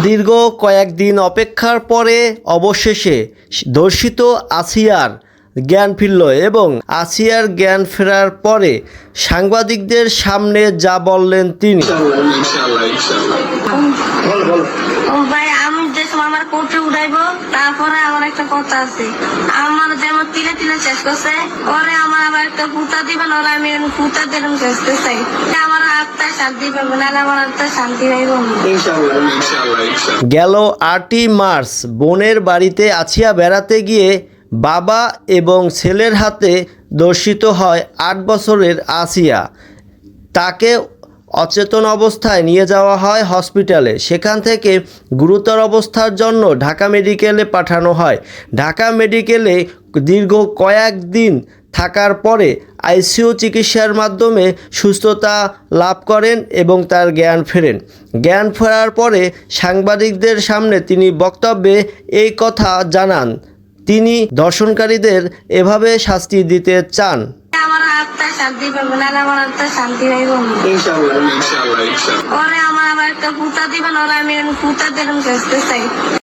দীর্ঘ কয়েকদিন অপেক্ষার পরে অবশেষে ধর্ষিত আসিয়ার জ্ঞান ফিরল এবং আসিয়ার জ্ঞান ফেরার পরে সাংবাদিকদের সামনে যা বললেন তিনি। ভাই আমি যে সময় আমার কোর্টে উঠাইবো তারপরে আমার একটা কথা আছে, আমার যেমন তিলে তিলে শেষ করছে পরে আমার আবার একটা ফুটা দিবেন, ওরা আমি ফুটা দিলাম শেষতে চাই, আমার আত্মায় শান্তি পাবো, নাহলে আমার আত্মায় শান্তি পাইব। গেল 8ই মার্চ বোনের বাড়িতে আসিয়া বেড়াতে গিয়ে বাবা এবং ছেলের হাতে ধর্ষিত হয় 8 বছরের আসিয়া। তাকে অচেতন অবস্থায় নিয়ে যাওয়া হয় হসপিটালে। সেখান থেকে গুরুতর অবস্থার জন্য ঢাকা মেডিকেলে পাঠানো হয়। ঢাকা মেডিকেলে দীর্ঘ কয়েকদিন থাকার পরে আইসিইউ চিকিৎসার মাধ্যমে সুস্থতা লাভ করেন এবং তার জ্ঞান ফেরেন। জ্ঞান ফেরার পরে সাংবাদিকদের সামনে তিনি বক্তব্যে এই কথা জানান, তিনি ধর্ষণকারীদের এভাবে শাস্তি দিতে চান। আমার আত্মায় শান্তি পাবো, নাহলে আমার আত্মায় শান্তি পাইব। ওরে আমার আবার একটা ফুটা দিবেন, ওরা আমি ফুটা দিলাম শেষতে চাই।